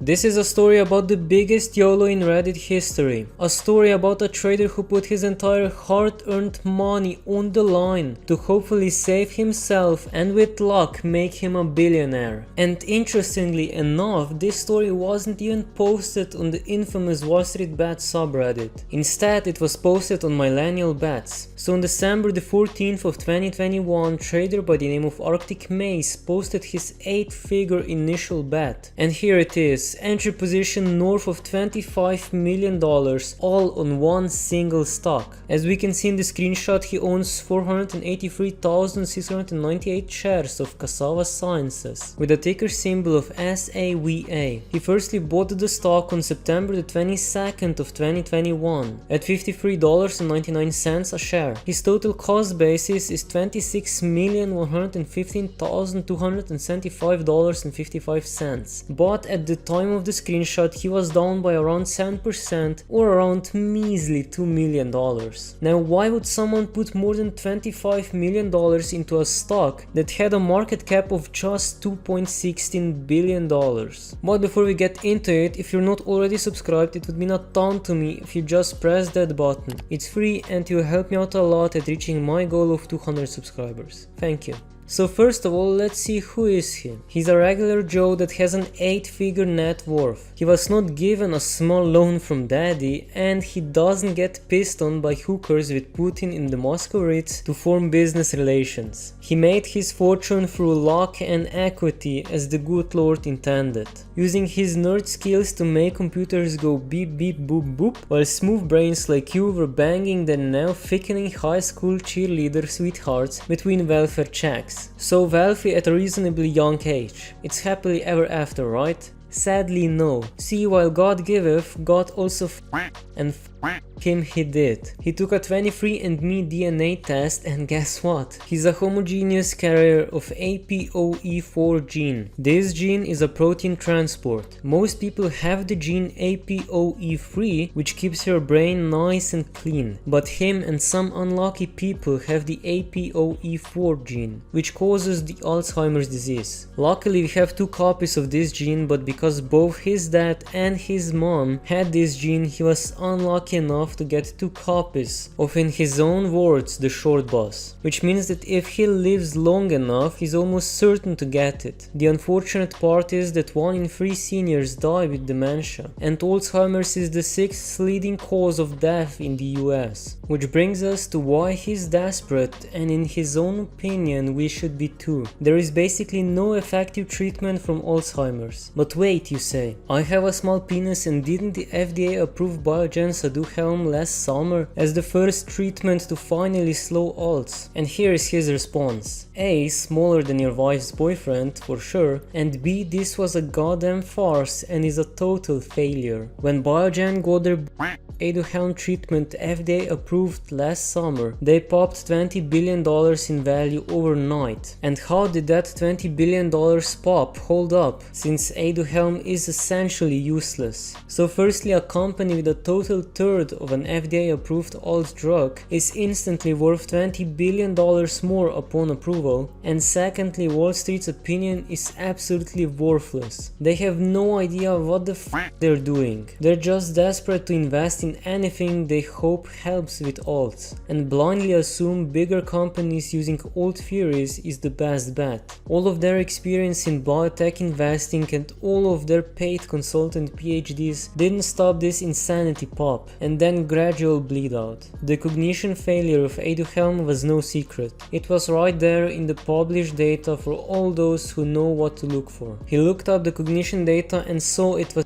This is a story about the biggest YOLO in Reddit history. A story about a trader who put his entire hard-earned money on the line to hopefully save himself and with luck make him a billionaire. And interestingly enough, this story wasn't even posted on the infamous wallstreetbets subreddit. Instead, it was posted on MillenialBets. So on December the 14th of 2021, trader by the name of arktikmaze posted his 8-figure initial bet. And here it is. Entry position north of $25 million, all on one single stock. As we can see in the screenshot, he owns 483,698 shares of Cassava Sciences with a ticker symbol of SAVA. He firstly bought the stock on September the 22nd of 2021 at $53.99 a share. His total cost basis is $26,115,275.55, but at the time of the screenshot he was down by around 7% or around measly $2 million. Now why would someone put more than $25 million into a stock that had a market cap of just $2.16 billion? But before we get into it, if you're not already subscribed, it would mean a ton to me if you just press that button. It's free and you will help me out a lot at reaching my goal of 200 subscribers. Thank you. So first of all, let's see who is he. He's a regular Joe that has an 8-figure net worth. He was not given a small loan from daddy, and he doesn't get pissed on by hookers with Putin in the Moscow Ritz to form business relations. He made his fortune through luck and equity as the good Lord intended, using his nerd skills to make computers go beep beep boop boop, while smooth brains like you were banging their now thickening high school cheerleader sweethearts between welfare checks. So wealthy at a reasonably young age. It's happily ever after, right? Sadly no. See, while God giveth, God also and him he did. He took a 23andMe DNA test and guess what? He's a homogeneous carrier of APOE4 gene. This gene is a protein transport. Most people have the gene APOE3, which keeps your brain nice and clean, but him and some unlucky people have the APOE4 gene, which causes the Alzheimer's disease. Luckily we have 2 copies of this gene, but because both his dad and his mom had this gene, he was unlucky enough to get 2 copies of, in his own words, the short bus, which means that if he lives long enough, he's almost certain to get it. The unfortunate part is that 1 in 3 seniors die with dementia, and Alzheimer's is the 6th leading cause of death in the US, which brings us to why he's desperate, and in his own opinion we should be too. There is basically no effective treatment from Alzheimer's. But wait, you say, I have a small penis, and didn't the FDA approve Biogen's Aduhelm last summer as the first treatment to finally slow Alz? And here is his response. A, smaller than your wife's boyfriend for sure, and B, this was a goddamn farce and is a total failure. When Biogen got their Aduhelm treatment FDA approved last summer, they popped $20 billion in value overnight. And how did that $20 billion pop hold up, since Aduhelm is essentially useless? So firstly, a company with a total third of an FDA approved alt drug is instantly worth $20 billion more upon approval, and secondly, Wall Street's opinion is absolutely worthless. They have no idea what the f they're doing. They're just desperate to invest in anything they hope helps with alts, and blindly assume bigger companies using alt theories is the best bet. All of their experience in biotech investing and all of their paid consultant PhDs didn't stop this insanity pop, and then gradual bleed out. The cognition failure of Aduhelm was no secret. It was right there in the published data for all those who know what to look for. He looked up the cognition data and saw it was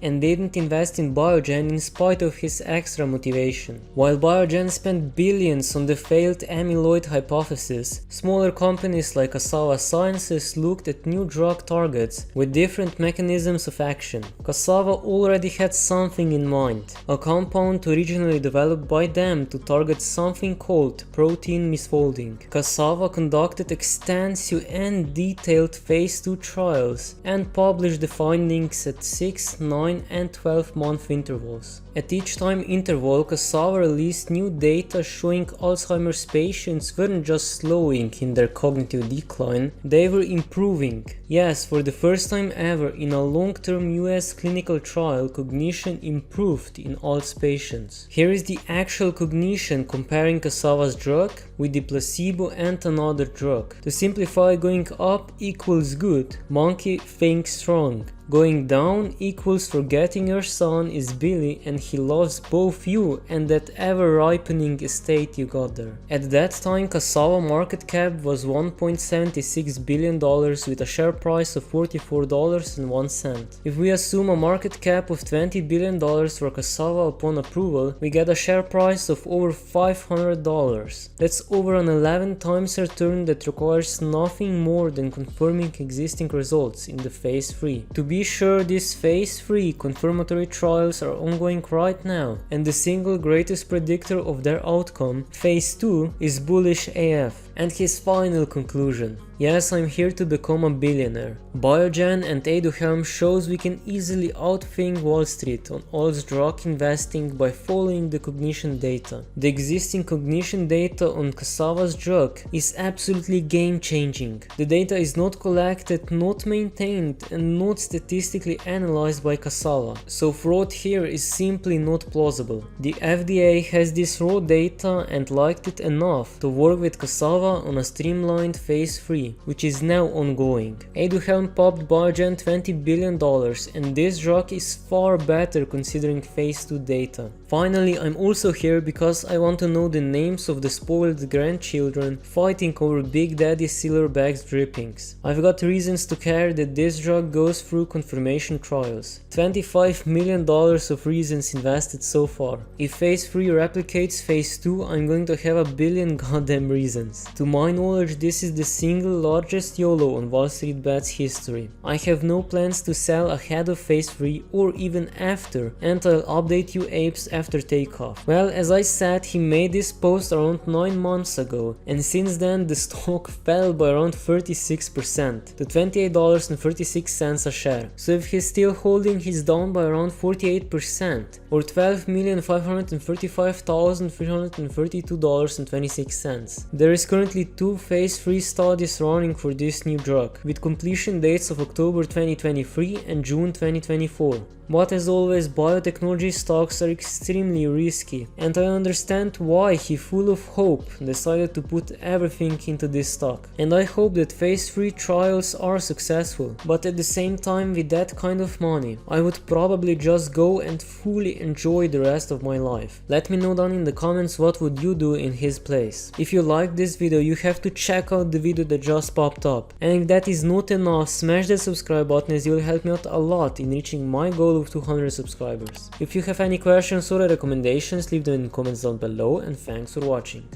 and didn't invest in Biogen in spite of his extra motivation. While Biogen spent billions on the failed amyloid hypothesis, smaller companies like Cassava Sciences looked at new drug targets with different mechanisms of action. Cassava already had something in mind, a compound originally developed by them to target something called protein misfolding. Cassava conducted extensive and detailed phase 2 trials and published the findings at 6, 9 9 and 12-month intervals. At each time interval, Cassava released new data showing Alzheimer's patients weren't just slowing in their cognitive decline, they were improving. Yes, for the first time ever in a long-term US clinical trial, cognition improved in Alzheimer's patients. Here is the actual cognition comparing Cassava's drug with the placebo and another drug. To simplify, going up equals good, monkey thinks wrong. Going down equals forgetting your son is Billy and he loves both you and that ever-ripening estate you got there. At that time, Cassava market cap was $1.76 billion with a share price of $44.01. If we assume a market cap of $20 billion for Cassava upon approval, we get a share price of over $500. That's over an 11 times return that requires nothing more than confirming existing results in the phase 3. To be sure, these phase 3 confirmatory trials are ongoing right now, and the single greatest predictor of their outcome, phase 2, is bullish AF. And his final conclusion: yes, I'm here to become a billionaire. Biogen and Aduhelm shows we can easily outthink Wall Street on alts drug investing by following the cognition data. The existing cognition data on Cassava's drug is absolutely game-changing. The data is not collected, not maintained, and not statistically analyzed by Cassava, so fraud here is simply not plausible. The FDA has this raw data and liked it enough to work with Cassava on a streamlined phase 3, which is now ongoing. Aduhelm popped Biogen $20 billion, and this drug is far better considering phase 2 data. Finally, I'm also here because I want to know the names of the spoiled grandchildren fighting over Big Daddy Silverback's drippings. I've got reasons to care that this drug goes through confirmation trials. $25 million of reasons invested so far. If phase 3 replicates phase 2, I'm going to have a billion goddamn reasons. To my knowledge, this is the single largest YOLO on wallstreetbets history. I have no plans to sell ahead of phase 3 or even after, and I'll update you apes after takeoff. Well, as I said, he made this post around 9 months ago, and since then the stock fell by around 36% to $28.36 a share. So if he's still holding, he's down by around 48%, or $12,535,332.26. There is currently 2 phase 3 studies running for this new drug, with completion dates of October 2023 and June 2024. But as always, biotechnology stocks are extremely risky, and I understand why he, full of hope, decided to put everything into this stock. And I hope that phase 3 trials are successful, but at the same time, with that kind of money, I would probably just go and fully enjoy the rest of my life. Let me know down in the comments what would you do in his place. If you like this video, you have to check out the video that just popped up. And if that is not enough, smash the subscribe button as you will help me out a lot in reaching my goal of 200 subscribers. If you have any questions or recommendations, leave them in the comments down below, and thanks for watching.